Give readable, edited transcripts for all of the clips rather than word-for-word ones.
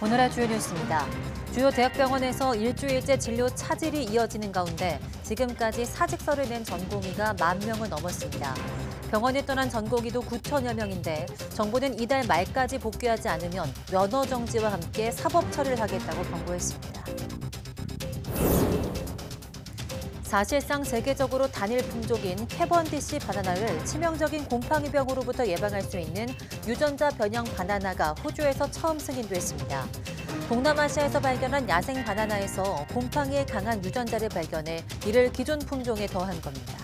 오늘의 주요 뉴스입니다. 주요 대학병원에서 일주일째 진료 차질이 이어지는 가운데 지금까지 사직서를 낸 전공의가 10,000명을 넘었습니다. 병원을 떠난 전공의도 9,000여 명인데 정부는 이달 말까지 복귀하지 않으면 면허 정지와 함께 사법 처리를 하겠다고 경고했습니다. 사실상 세계적으로 단일 품종인 캐번디시 바나나를 치명적인 곰팡이병으로부터 예방할 수 있는 유전자 변형 바나나가 호주에서 처음 승인됐습니다. 동남아시아에서 발견한 야생 바나나에서 곰팡이에 강한 유전자를 발견해 이를 기존 품종에 더한 겁니다.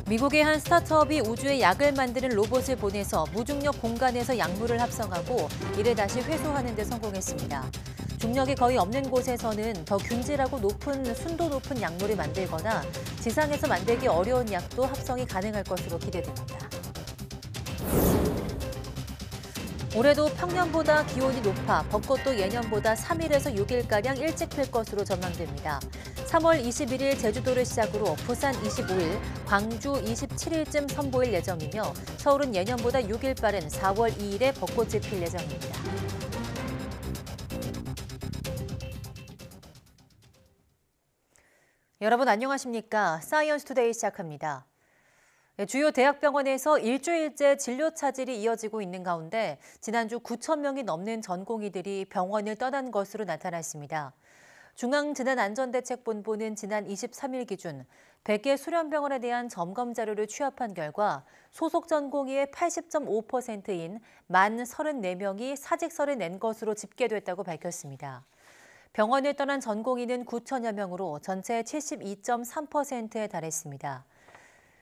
미국의 한 스타트업이 우주에 약을 만드는 로봇을 보내서 무중력 공간에서 약물을 합성하고 이를 다시 회수하는 데 성공했습니다. 중력이 거의 없는 곳에서는 더 균질하고 순도 높은 약물을 만들거나 지상에서 만들기 어려운 약도 합성이 가능할 것으로 기대됩니다. 올해도 평년보다 기온이 높아 벚꽃도 예년보다 3일에서 6일가량 일찍 필 것으로 전망됩니다. 3월 21일 제주도를 시작으로 부산 25일, 광주 27일쯤 선보일 예정이며 서울은 예년보다 6일 빠른 4월 2일에 벚꽃이 필 예정입니다. 여러분 안녕하십니까? 사이언스 투데이 시작합니다. 주요 대학병원에서 일주일째 진료 차질이 이어지고 있는 가운데 지난주 9,000명이 넘는 전공의들이 병원을 떠난 것으로 나타났습니다. 중앙재난안전대책본부는 지난 23일 기준 100개 수련병원에 대한 점검 자료를 취합한 결과 소속 전공의의 80.5%인 34명이 사직서를 낸 것으로 집계됐다고 밝혔습니다. 병원을 떠난 전공의는 9,000여 명으로 전체의 72.3%에 달했습니다.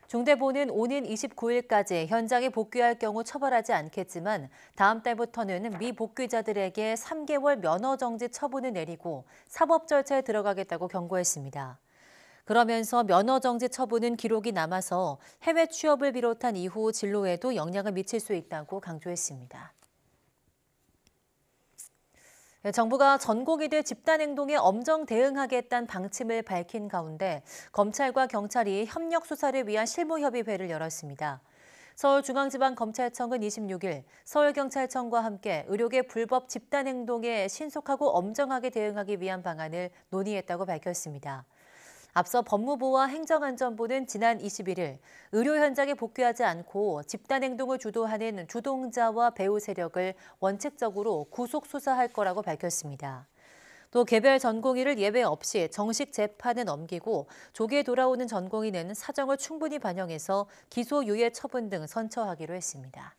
중대본은 오는 29일까지 현장에 복귀할 경우 처벌하지 않겠지만 다음 달부터는 미복귀자들에게 3개월 면허 정지 처분을 내리고 사법 절차에 들어가겠다고 경고했습니다. 그러면서 면허 정지 처분은 기록이 남아서 해외 취업을 비롯한 이후 진로에도 영향을 미칠 수 있다고 강조했습니다. 정부가 전공의들 집단행동에 엄정 대응하겠다는 방침을 밝힌 가운데 검찰과 경찰이 협력 수사를 위한 실무협의회를 열었습니다. 서울중앙지방검찰청은 26일 서울경찰청과 함께 의료계 불법 집단행동에 신속하고 엄정하게 대응하기 위한 방안을 논의했다고 밝혔습니다. 앞서 법무부와 행정안전부는 지난 21일 의료 현장에 복귀하지 않고 집단행동을 주도하는 주동자와 배후 세력을 원칙적으로 구속 수사할 거라고 밝혔습니다. 또 개별 전공의를 예외 없이 정식 재판에 넘기고 조기에 돌아오는 전공의는 사정을 충분히 반영해서 기소유예 처분 등 선처하기로 했습니다.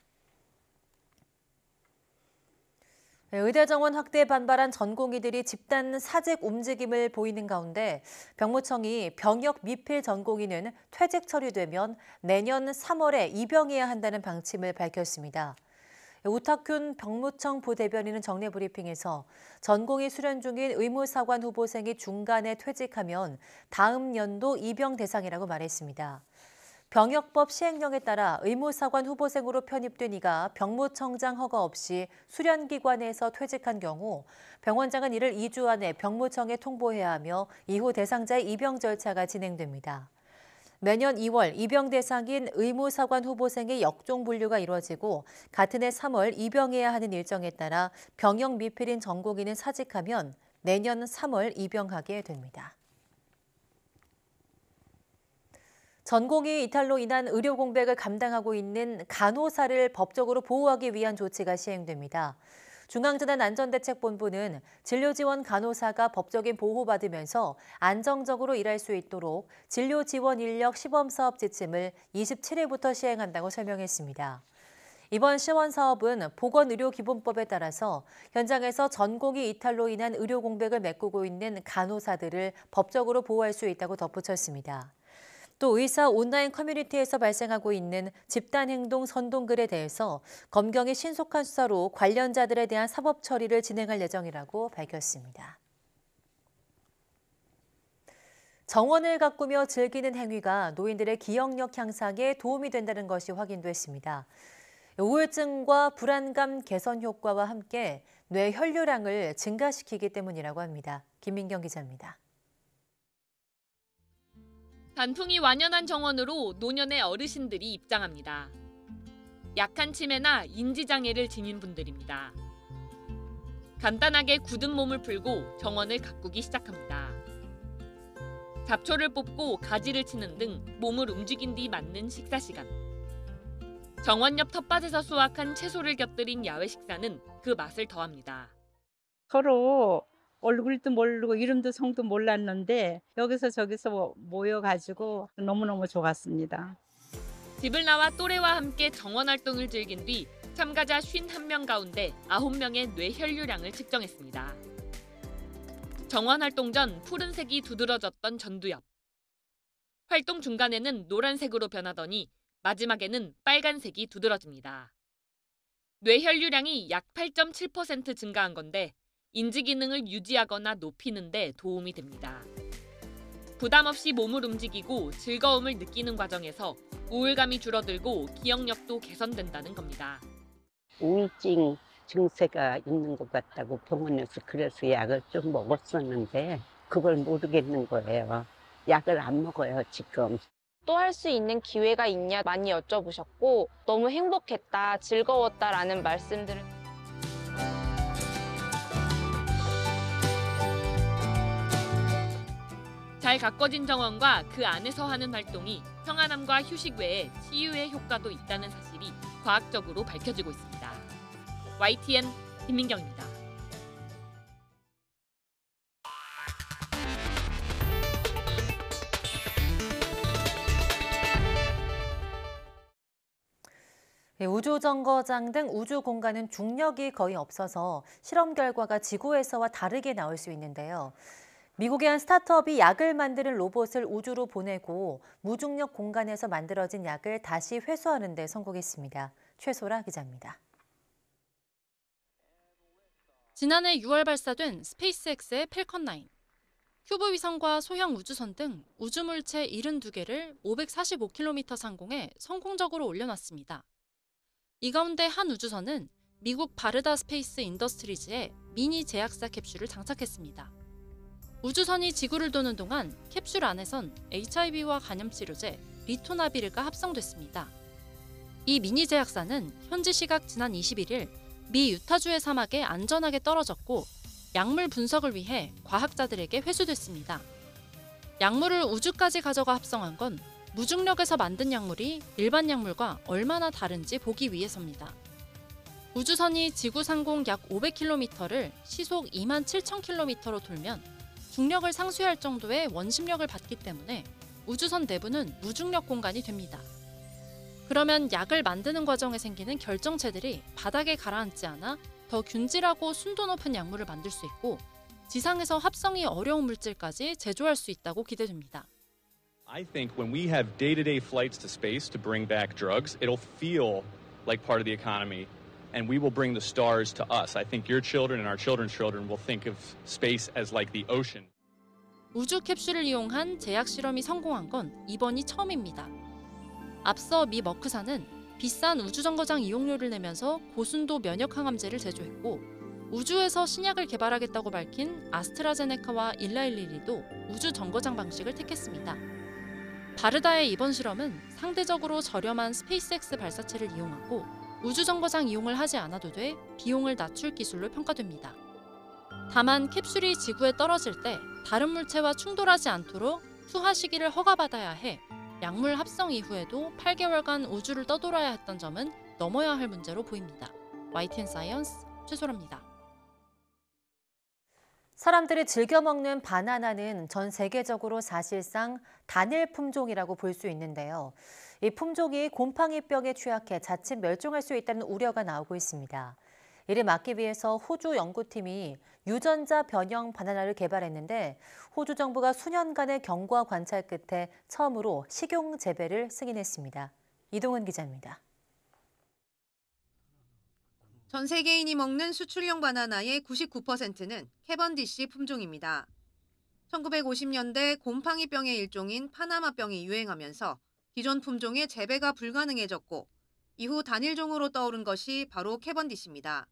의대 정원 확대에 반발한 전공의들이 집단 사직 움직임을 보이는 가운데 병무청이 병역 미필 전공의는 퇴직 처리되면 내년 3월에 입영해야 한다는 방침을 밝혔습니다. 우탁균 병무청 부대변인은 정례 브리핑에서 전공의 수련 중인 의무사관 후보생이 중간에 퇴직하면 다음 연도 입영 대상이라고 말했습니다. 병역법 시행령에 따라 의무사관 후보생으로 편입된 이가 병무청장 허가 없이 수련기관에서 퇴직한 경우 병원장은 이를 2주 안에 병무청에 통보해야 하며 이후 대상자의 입영 절차가 진행됩니다. 매년 2월 입영 대상인 의무사관 후보생의 역종 분류가 이루어지고 같은 해 3월 입영해야 하는 일정에 따라 병역 미필인 전공의는 사직하면 내년 3월 입영하게 됩니다. 전공의 이탈로 인한 의료 공백을 감당하고 있는 간호사를 법적으로 보호하기 위한 조치가 시행됩니다. 중앙재난안전대책본부는 진료지원 간호사가 법적인 보호받으면서 안정적으로 일할 수 있도록 진료지원 인력 시범사업 지침을 27일부터 시행한다고 설명했습니다. 이번 시범사업은 보건의료기본법에 따라서 현장에서 전공의 이탈로 인한 의료 공백을 메꾸고 있는 간호사들을 법적으로 보호할 수 있다고 덧붙였습니다. 또 의사 온라인 커뮤니티에서 발생하고 있는 집단행동 선동글에 대해서 검경이 신속한 수사로 관련자들에 대한 사법 처리를 진행할 예정이라고 밝혔습니다. 정원을 가꾸며 즐기는 행위가 노인들의 기억력 향상에 도움이 된다는 것이 확인됐습니다. 우울증과 불안감 개선 효과와 함께 뇌 혈류량을 증가시키기 때문이라고 합니다. 김민경 기자입니다. 단풍이 완연한 정원으로 노년의 어르신들이 입장합니다. 약한 치매나 인지장애를 지닌 분들입니다. 간단하게 굳은 몸을 풀고 정원을 가꾸기 시작합니다. 잡초를 뽑고 가지를 치는 등 몸을 움직인 뒤 맞는 식사 시간. 정원 옆 텃밭에서 수확한 채소를 곁들인 야외 식사는 그 맛을 더합니다. 서로 얼굴도 모르고 이름도 성도 몰랐는데 여기서 저기서 모여가지고 너무너무 좋았습니다. 집을 나와 또래와 함께 정원 활동을 즐긴 뒤 참가자 51명 가운데 9명의 뇌 혈류량을 측정했습니다. 정원 활동 전 푸른색이 두드러졌던 전두엽. 활동 중간에는 노란색으로 변하더니 마지막에는 빨간색이 두드러집니다. 뇌 혈류량이 약 8.7% 증가한 건데 인지 기능을 유지하거나 높이는 데 도움이 됩니다. 부담 없이 몸을 움직이고 즐거움을 느끼는 과정에서 우울감이 줄어들고 기억력도 개선된다는 겁니다. 우울증 증세가 있는 것 같다고 병원에서 그래서 약을 좀 먹었었는데 그걸 모르겠는 거예요. 약을 안 먹어요, 지금. 또 할 수 있는 기회가 있냐 많이 여쭤보셨고 너무 행복했다, 즐거웠다라는 말씀들을 잘 가꿔진 정원과 그 안에서 하는 활동이 평안함과 휴식 외에 치유의 효과도 있다는 사실이 과학적으로 밝혀지고 있습니다. YTN 김민경입니다. 우주정거장 등 우주 공간은 중력이 거의 없어서 실험 결과가 지구에서와 다르게 나올 수 있는데요. 미국의 한 스타트업이 약을 만드는 로봇을 우주로 보내고 무중력 공간에서 만들어진 약을 다시 회수하는 데 성공했습니다. 최소라 기자입니다. 지난해 6월 발사된 스페이스X의 팰컨 9. 큐브 위성과 소형 우주선 등 우주물체 72개를 545km 상공에 성공적으로 올려놨습니다. 이 가운데 한 우주선은 미국 바르다 스페이스 인더스트리즈에 미니 제약사 캡슐을 장착했습니다. 우주선이 지구를 도는 동안 캡슐 안에선 HIV와 감염치료제 리토나비르가 합성됐습니다. 이 미니 제약사는 현지 시각 지난 21일 미 유타주의 사막에 안전하게 떨어졌고 약물 분석을 위해 과학자들에게 회수됐습니다. 약물을 우주까지 가져가 합성한 건 무중력에서 만든 약물이 일반 약물과 얼마나 다른지 보기 위해서입니다. 우주선이 지구 상공 약 500km를 시속 27,000km로 돌면 중력을 상쇄할 정도의 원심력을 받기 때문에 우주선 내부는 무중력 공간이 됩니다. 그러면 약을 만드는 과정에 생기는 결정체들이 바닥에 가라앉지 않아 더 균질하고 순도 높은 약물을 만들 수 있고 지상에서 합성이 어려운 물질까지 제조할 수 있다고 기대됩니다. I think when we have day-to-day flights to space to bring back drugs, it'll feel like part of the economy, and we will bring the stars to us. I think your children and our children's children will think of space as like the ocean. 우주 캡슐을 이용한 제약 실험이 성공한 건 이번이 처음입니다. 앞서 미 머크사는 비싼 우주정거장 이용료를 내면서 고순도 면역항암제를 제조했고 우주에서 신약을 개발하겠다고 밝힌 아스트라제네카와 일라일리리도 우주정거장 방식을 택했습니다. 바르다의 이번 실험은 상대적으로 저렴한 스페이스X 발사체를 이용하고 우주정거장 이용을 하지 않아도 돼 비용을 낮출 기술로 평가됩니다. 다만 캡슐이 지구에 떨어질 때 다른 물체와 충돌하지 않도록 투하 시기를 허가받아야 해 약물 합성 이후에도 8개월간 우주를 떠돌아야 했던 점은 넘어야 할 문제로 보입니다. YTN 사이언스 최소라입니다. 사람들이 즐겨 먹는 바나나는 전 세계적으로 사실상 단일 품종이라고 볼 수 있는데요. 이 품종이 곰팡이병에 취약해 자칫 멸종할 수 있다는 우려가 나오고 있습니다. 이를 막기 위해서 호주 연구팀이 유전자 변형 바나나를 개발했는데 호주 정부가 수년간의 경과 관찰 끝에 처음으로 식용 재배를 승인했습니다. 이동은 기자입니다. 전 세계인이 먹는 수출용 바나나의 99%는 캐번디시 품종입니다. 1950년대 곰팡이병의 일종인 파나마병이 유행하면서 기존 품종의 재배가 불가능해졌고 이후 단일종으로 떠오른 것이 바로 캐번디시입니다.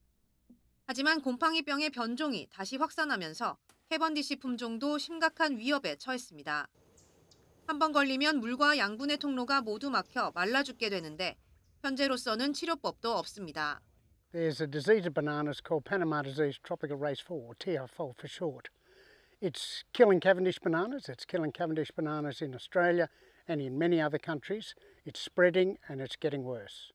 하지만 곰팡이병의 변종이 다시 확산하면서 캐번디시 품종도 심각한 위협에 처했습니다. 한 번 걸리면 물과 양분의 통로가 모두 막혀 말라 죽게 되는데 현재로서는 치료법도 없습니다. There's a disease of bananas called Panama disease tropical race 4, TR4 for short. It's killing Cavendish bananas. It's killing Cavendish bananas in Australia and in many other countries. It's spreading and it's getting worse.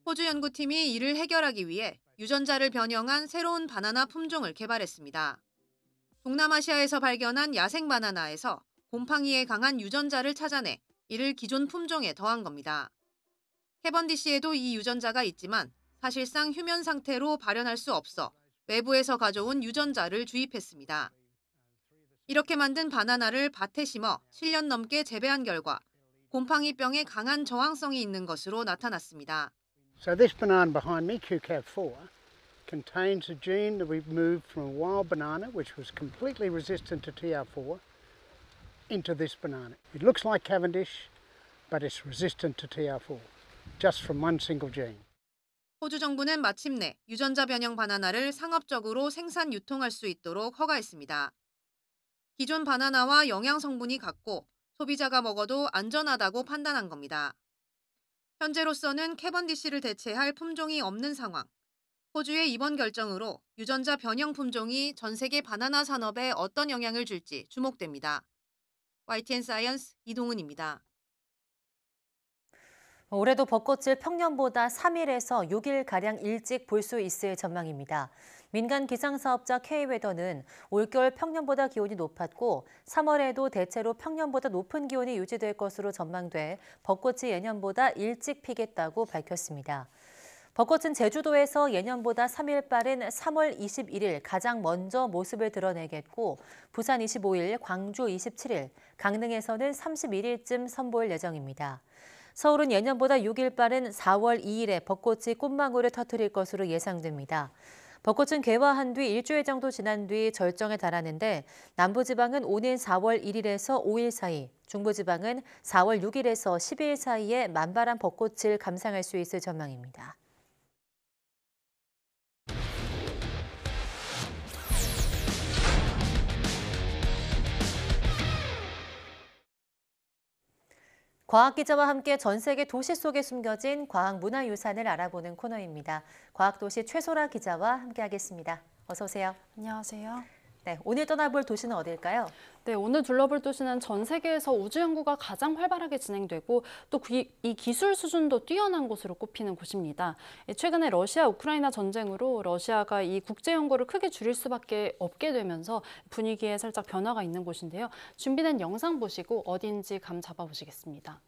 호주 연구팀이 이를 해결하기 위해 유전자를 변형한 새로운 바나나 품종을 개발했습니다. 동남아시아에서 발견한 야생 바나나에서 곰팡이에 강한 유전자를 찾아내 이를 기존 품종에 더한 겁니다. 캐번디시에도 이 유전자가 있지만 사실상 휴면 상태로 발현할 수 없어 외부에서 가져온 유전자를 주입했습니다. 이렇게 만든 바나나를 밭에 심어 7년 넘게 재배한 결과 곰팡이병에 강한 저항성이 있는 것으로 나타났습니다. So this banana behind me, QCAV4, contains a gene that we've moved from a wild banana, which was completely resistant to TR4, into this banana. It looks like Cavendish, but it's resistant to TR4, just from one single gene. 호주 정부는 마침내 유전자 변형 바나나를 상업적으로 생산 유통할 수 있도록 허가했습니다. 기존 바나나와 영양 성분이 같고 소비자가 먹어도 안전하다고 판단한 겁니다. 현재로서는 캐번디시를 대체할 품종이 없는 상황. 호주의 이번 결정으로 유전자 변형 품종이 전 세계 바나나 산업에 어떤 영향을 줄지 주목됩니다. YTN 사이언스 이동은입니다. 올해도 벚꽃을 평년보다 3일에서 6일가량 일찍 볼 수 있을 전망입니다. 민간 기상사업자 K웨더는 올겨울 평년보다 기온이 높았고 3월에도 대체로 평년보다 높은 기온이 유지될 것으로 전망돼 벚꽃이 예년보다 일찍 피겠다고 밝혔습니다. 벚꽃은 제주도에서 예년보다 3일 빠른 3월 21일 가장 먼저 모습을 드러내겠고 부산 25일, 광주 27일, 강릉에서는 31일쯤 선보일 예정입니다. 서울은 예년보다 6일 빠른 4월 2일에 벚꽃이 꽃망울을 터뜨릴 것으로 예상됩니다. 벚꽃은 개화한 뒤 일주일 정도 지난 뒤 절정에 달하는데 남부지방은 오는 4월 1일에서 5일 사이, 중부지방은 4월 6일에서 10일 사이에 만발한 벚꽃을 감상할 수 있을 전망입니다. 과학기자와 함께 전 세계 도시 속에 숨겨진 과학문화유산을 알아보는 코너입니다. 과학도시 최소라 기자와 함께하겠습니다. 어서 오세요. 안녕하세요. 네, 오늘 떠나볼 도시는 어딜까요? 네, 오늘 둘러볼 도시는 전 세계에서 우주 연구가 가장 활발하게 진행되고 또 이 기술 수준도 뛰어난 곳으로 꼽히는 곳입니다. 최근에 러시아 우크라이나 전쟁으로 러시아가 이 국제 연구를 크게 줄일 수밖에 없게 되면서 분위기에 살짝 변화가 있는 곳인데요. 준비된 영상 보시고 어딘지 감 잡아보시겠습니다.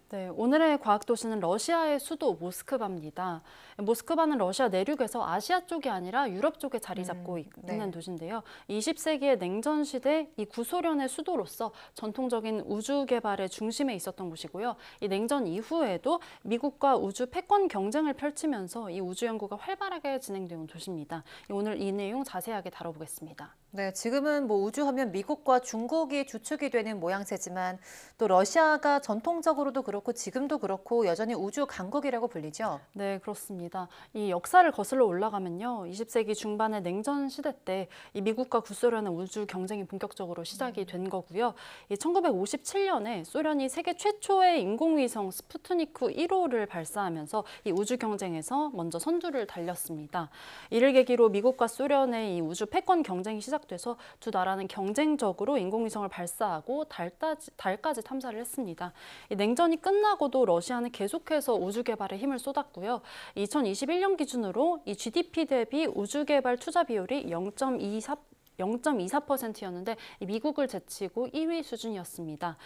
네, 오늘의 과학도시는 러시아의 수도 모스크바입니다. 모스크바는 러시아 내륙에서 아시아 쪽이 아니라 유럽 쪽에 자리 잡고 있는 도시인데요. 20세기의 냉전 시대 이 구소련의 수도로서 전통적인 우주 개발의 중심에 있었던 곳이고요. 이 냉전 이후에도 미국과 우주 패권 경쟁을 펼치면서 이 우주 연구가 활발하게 진행되어 온 도시입니다. 오늘 이 내용 자세하게 다뤄보겠습니다. 네, 지금은 우주하면 미국과 중국이 주축이 되는 모양새지만 또 러시아가 전통적으로도 그렇고 지금도 그렇고 여전히 우주 강국이라고 불리죠. 네, 그렇습니다. 이 역사를 거슬러 올라가면요. 20세기 중반의 냉전 시대 때 이 미국과 구소련의 우주 경쟁이 본격적으로 시작이 된 거고요. 1957년에 소련이 세계 최초의 인공위성 스푸트니크 1호를 발사하면서 이 우주 경쟁에서 먼저 선두를 달렸습니다. 이를 계기로 미국과 소련의 이 우주 패권 경쟁이 시작돼서 두 나라는 경쟁적으로 인공위성을 발사하고 달까지 탐사를 했습니다. 이 냉전이 끝나고도 러시아는 계속해서 우주 개발에 힘을 쏟았고요. 2021년 기준으로 이 GDP 대비 우주 개발 투자 비율이 0.24%였는데 미국을 제치고 2위 수준이었습니다.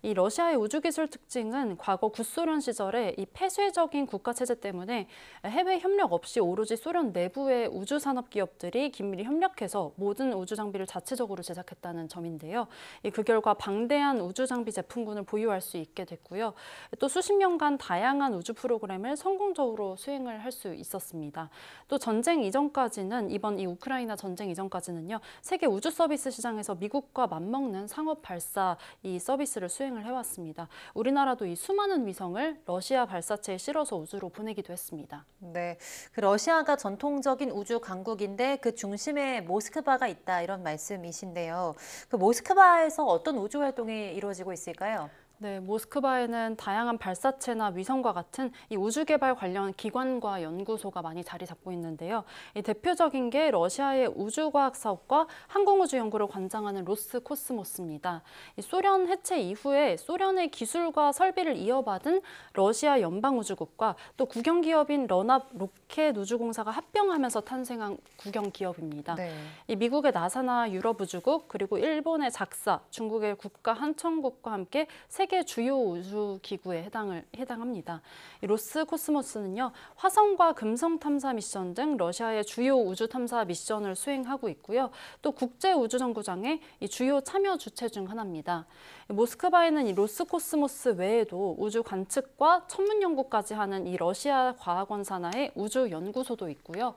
이 러시아의 우주기술 특징은 과거 구소련 시절에 이 폐쇄적인 국가체제 때문에 해외 협력 없이 오로지 소련 내부의 우주산업 기업들이 긴밀히 협력해서 모든 우주 장비를 자체적으로 제작했다는 점인데요. 그 결과 방대한 우주 장비 제품군을 보유할 수 있게 됐고요. 또 수십 년간 다양한 우주 프로그램을 성공적으로 수행을 할 수 있었습니다. 또 전쟁 이전까지는 이번 이 우크라이나 전쟁 이전까지는요. 세계 우주 서비스 시장에서 미국과 맞먹는 상업 발사 이 서비스를 수행을 해왔습니다. 우리나라도 이 수많은 위성을 러시아 발사체에 실어서 우주로 보내기도 했습니다. 네, 그 러시아가 전통적인 우주 강국인데 그 중심에 모스크바가 있다 이런 말씀이신데요. 그 모스크바에서 어떤 우주 활동이 이루어지고 있을까요? 네, 모스크바에는 다양한 발사체나 위성과 같은 이 우주 개발 관련 기관과 연구소가 많이 자리 잡고 있는데요. 이 대표적인 게 러시아의 우주과학 사업과 항공우주 연구를 관장하는 로스코스모스입니다. 이 소련 해체 이후에 소련의 기술과 설비를 이어받은 러시아 연방우주국과 또 국영기업인 런압 로켓 우주공사가 합병하면서 탄생한 국영기업입니다. 네. 이 미국의 나사나 유럽우주국 그리고 일본의 작사, 중국의 국가한천국과 함께 세계 주요 우주 기구에 해당합니다. 로스코스모스는요, 화성과 금성 탐사 미션 등 러시아의 주요 우주 탐사 미션을 수행하고 있고요. 또 국제 우주 정거장의 주요 참여 주체 중 하나입니다. 모스크바에는 이 로스코스모스 외에도 우주 관측과 천문 연구까지 하는 이 러시아 과학원 산하의 우주 연구소도 있고요.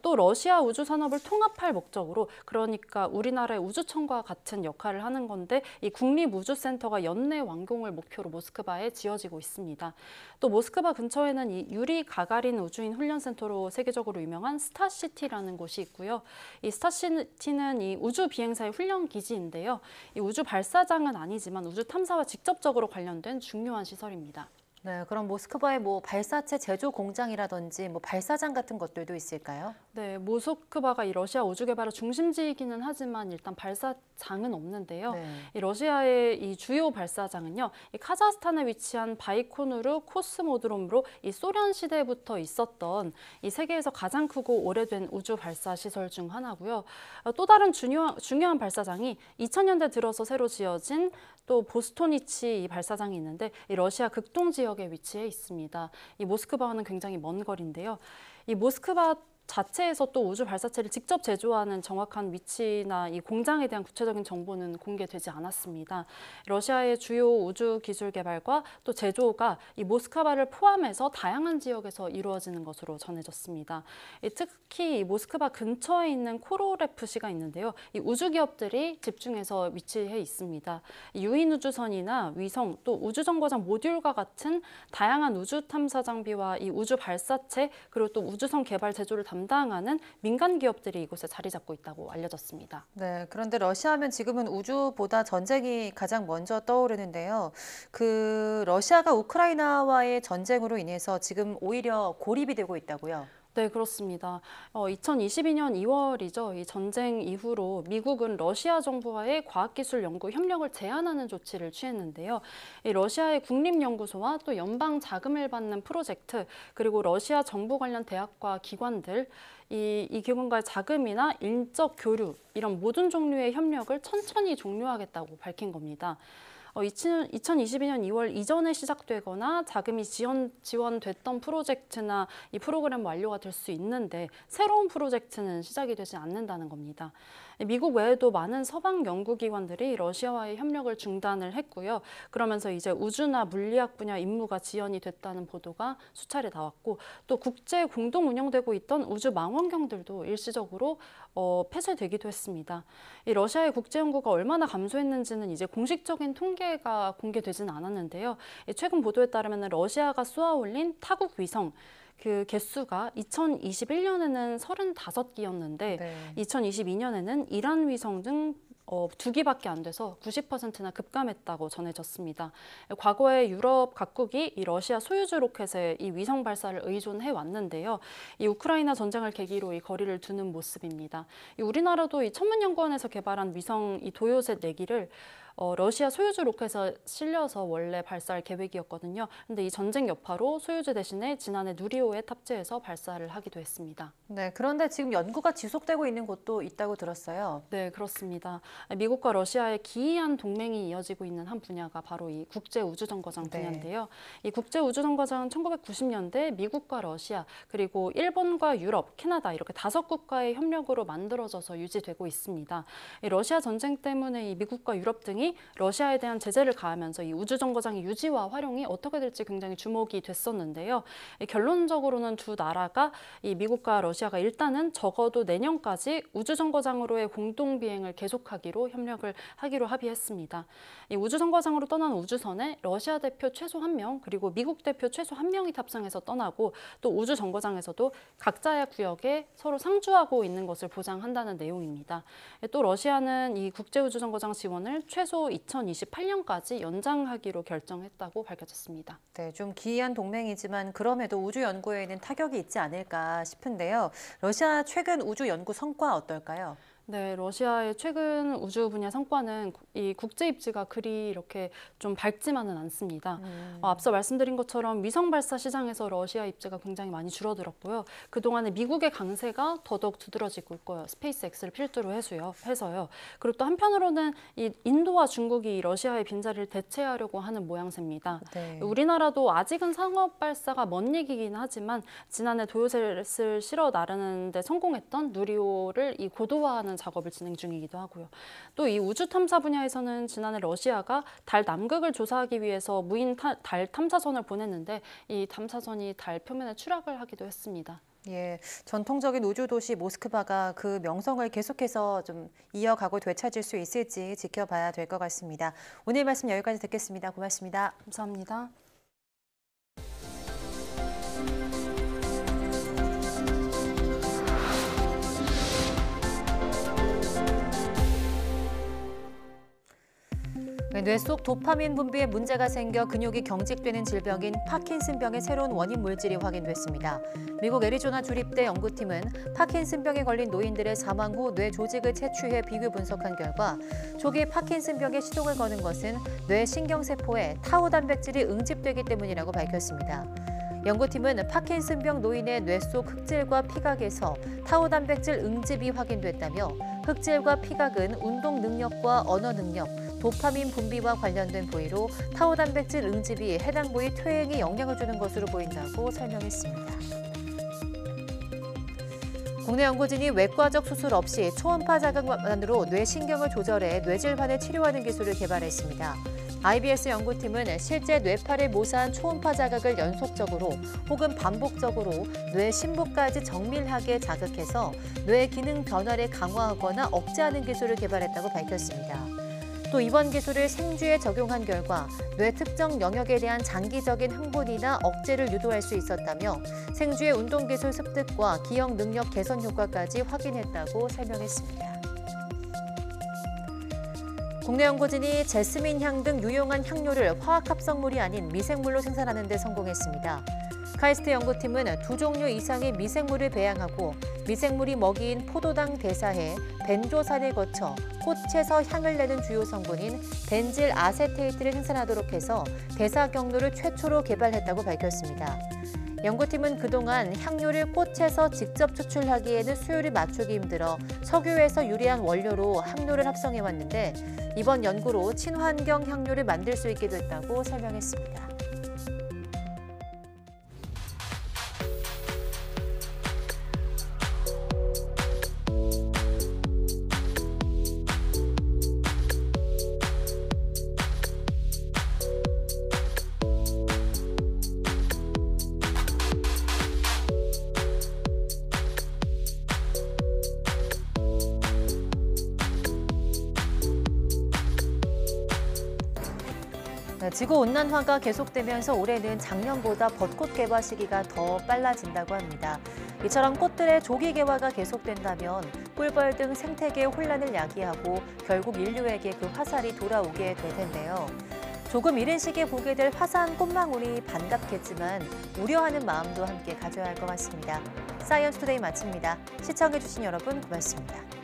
또 러시아 우주 산업을 통합할 목적으로 그러니까 우리나라의 우주청과 같은 역할을 하는 건데 이 국립우주센터가 연내 완공을 목표로 모스크바에 지어지고 있습니다. 또 모스크바 근처에는 이 유리 가가린 우주인 훈련센터로 세계적으로 유명한 스타시티라는 곳이 있고요. 이 스타시티는 이 우주 비행사의 훈련 기지인데요. 이 우주 발사장은 아니지만 우주 탐사와 직접적으로 관련된 중요한 시설입니다. 네, 그럼 모스크바에 뭐 발사체 제조 공장이라든지 뭐 발사장 같은 것들도 있을까요? 네, 모스크바가 이 러시아 우주 개발의 중심지이기는 하지만 일단 발사장은 없는데요. 네. 이 러시아의 이 주요 발사장은요, 이 카자흐스탄에 위치한 바이코누르 코스모드롬으로 이 소련 시대부터 있었던 이 세계에서 가장 크고 오래된 우주 발사 시설 중 하나고요. 또 다른 중요한 발사장이 2000년대 들어서 새로 지어진 또 보스토니치 이 발사장이 있는데 이 러시아 극동 지역에 위치해 있습니다. 이 모스크바와는 굉장히 먼 거리인데요. 이 모스크바 자체에서 또 우주 발사체를 직접 제조하는 정확한 위치나 이 공장에 대한 구체적인 정보는 공개되지 않았습니다. 러시아의 주요 우주 기술 개발과 또 제조가 이 모스크바를 포함해서 다양한 지역에서 이루어지는 것으로 전해졌습니다. 특히 이 모스크바 근처에 있는 코로레프시가 있는데요. 이 우주 기업들이 집중해서 위치해 있습니다. 유인 우주선이나 위성 또 우주정거장 모듈과 같은 다양한 우주 탐사 장비와 이 우주 발사체 그리고 또 우주선 개발 제조를 담당하는 민간 기업들이 이곳에 자리 잡고 있다고 알려졌습니다. 네, 그런데 러시아하면 지금은 우주보다 전쟁이 가장 먼저 떠오르는데요. 그 러시아가 우크라이나와의 전쟁으로 인해서 지금 오히려 고립이 되고 있다고요? 네, 그렇습니다. 2022년 2월이죠. 이 전쟁 이후로 미국은 러시아 정부와의 과학기술 연구 협력을 제한하는 조치를 취했는데요. 이 러시아의 국립연구소와 또 연방 자금을 받는 프로젝트 그리고 러시아 정부 관련 대학과 기관들 이 기관과의 자금이나 인적 교류 이런 모든 종류의 협력을 천천히 종료하겠다고 밝힌 겁니다. 2022년 2월 이전에 시작되거나 자금이 지원됐던 프로젝트나 이 프로그램 완료가 될 수 있는데 새로운 프로젝트는 시작이 되지 않는다는 겁니다. 미국 외에도 많은 서방 연구기관들이 러시아와의 협력을 중단을 했고요. 그러면서 이제 우주나 물리학 분야 임무가 지연이 됐다는 보도가 수차례 나왔고 또 국제 공동 운영되고 있던 우주 망원경들도 일시적으로 폐쇄되기도 했습니다. 이 러시아의 국제 연구가 얼마나 감소했는지는 이제 공식적인 통계가 공개되지는 않았는데요. 최근 보도에 따르면 러시아가 쏘아올린 타국 위성 그 개수가 2021년에는 35기였는데 네. 2022년에는 이란 위성 등 2기밖에 안 돼서 90%나 급감했다고 전해졌습니다. 과거에 유럽 각국이 이 러시아 소유주 로켓에 이 위성 발사를 의존해 왔는데요. 이 우크라이나 전쟁을 계기로 이 거리를 두는 모습입니다. 우리나라도 이 천문연구원에서 개발한 위성 이 도요셋 4기를 러시아 소유주 로켓에 실려서 원래 발사할 계획이었거든요. 근데 이 전쟁 여파로 소유주 대신에 지난해 누리호에 탑재해서 발사를 하기도 했습니다. 네, 그런데 지금 연구가 지속되고 있는 곳도 있다고 들었어요. 네, 그렇습니다. 미국과 러시아의 기이한 동맹이 이어지고 있는 한 분야가 바로 이 국제우주정거장 분야인데요. 이 국제우주정거장은 1990년대 미국과 러시아, 그리고 일본과 유럽, 캐나다 이렇게 5국가의 협력으로 만들어져서 유지되고 있습니다. 이 러시아 전쟁 때문에 이 미국과 유럽 등이 러시아에 대한 제재를 가하면서 이 우주정거장의 유지와 활용이 어떻게 될지 굉장히 주목이 됐었는데요. 결론적으로는 두 나라가 이 미국과 러시아가 일단은 적어도 내년까지 우주정거장으로의 공동 비행을 계속하기로 협력을 하기로 합의했습니다. 이 우주정거장으로 떠난 우주선에 러시아 대표 최소 1명, 그리고 미국 대표 최소 1명이 탑승해서 떠나고 또 우주정거장에서도 각자의 구역에 서로 상주하고 있는 것을 보장한다는 내용입니다. 또 러시아는 이 국제우주정거장 지원을 최소 2028년까지 연장하기로 결정했다고 밝혀졌습니다. 네, 좀 기이한 동맹이지만 그럼에도 우주 연구에는 타격이 있지 않을까 싶은데요. 러시아 최근 우주 연구 성과 어떨까요? 네, 러시아의 최근 우주 분야 성과는 이 국제 입지가 그리 이렇게 좀 밝지만은 않습니다. 앞서 말씀드린 것처럼 위성 발사 시장에서 러시아 입지가 굉장히 많이 줄어들었고요. 그동안에 미국의 강세가 더더욱 두드러지고 있고요. 스페이스X를 필두로 해서요. 그리고 또 한편으로는 이 인도와 중국이 러시아의 빈자리를 대체하려고 하는 모양새입니다. 네. 우리나라도 아직은 상업 발사가 먼 얘기긴 하지만 지난해 도요셋을 실어 나르는 데 성공했던 누리호를 이 고도화하는 작업을 진행 중이기도 하고요. 또 이 우주 탐사 분야에서는 지난해 러시아가 달 남극을 조사하기 위해서 무인 달 탐사선을 보냈는데 이 탐사선이 달 표면에 추락을 하기도 했습니다. 예, 전통적인 우주 도시 모스크바가 그 명성을 계속해서 좀 이어가고 되찾을 수 있을지 지켜봐야 될 것 같습니다. 오늘 말씀 여기까지 듣겠습니다. 고맙습니다. 감사합니다. 뇌 속 도파민 분비에 문제가 생겨 근육이 경직되는 질병인 파킨슨병의 새로운 원인 물질이 확인됐습니다. 미국 애리조나 주립대 연구팀은 파킨슨병에 걸린 노인들의 사망 후 뇌 조직을 채취해 비교 분석한 결과 초기 파킨슨병에 시동을 거는 것은 뇌 신경세포에 타우 단백질이 응집되기 때문이라고 밝혔습니다. 연구팀은 파킨슨병 노인의 뇌 속 흑질과 피각에서 타우 단백질 응집이 확인됐다며 흑질과 피각은 운동 능력과 언어 능력, 도파민 분비와 관련된 부위로 타우 단백질 응집이 해당 부위 퇴행에 영향을 주는 것으로 보인다고 설명했습니다. 국내 연구진이 외과적 수술 없이 초음파 자극만으로 뇌신경을 조절해 뇌질환을 치료하는 기술을 개발했습니다. IBS 연구팀은 실제 뇌파를 모사한 초음파 자극을 연속적으로 혹은 반복적으로 뇌 심부까지 정밀하게 자극해서 뇌 기능 변화를 강화하거나 억제하는 기술을 개발했다고 밝혔습니다. 또 이번 기술을 생쥐에 적용한 결과 뇌 특정 영역에 대한 장기적인 흥분이나 억제를 유도할 수 있었다며 생쥐의 운동기술 습득과 기억 능력 개선 효과까지 확인했다고 설명했습니다. 국내 연구진이 제스민 향 등 유용한 향료를 화학 합성물이 아닌 미생물로 생산하는 데 성공했습니다. 카이스트 연구팀은 2종류 이상의 미생물을 배양하고 미생물이 먹이인 포도당 대사해 벤조산을 거쳐 꽃에서 향을 내는 주요 성분인 벤질 아세테이트를 생산하도록 해서 대사 경로를 최초로 개발했다고 밝혔습니다. 연구팀은 그동안 향료를 꽃에서 직접 추출하기에는 수율을 맞추기 힘들어 석유에서 유리한 원료로 향료를 합성해왔는데 이번 연구로 친환경 향료를 만들 수 있게 됐다고 설명했습니다. 지구온난화가 계속되면서 올해는 작년보다 벚꽃 개화 시기가 더 빨라진다고 합니다. 이처럼 꽃들의 조기 개화가 계속된다면 꿀벌 등 생태계의 혼란을 야기하고 결국 인류에게 그 화살이 돌아오게 될 텐데요. 조금 이른 시기에 보게 될 화사한 꽃망울이 반갑겠지만 우려하는 마음도 함께 가져야 할 것 같습니다. 사이언스 투데이 마칩니다. 시청해주신 여러분 고맙습니다.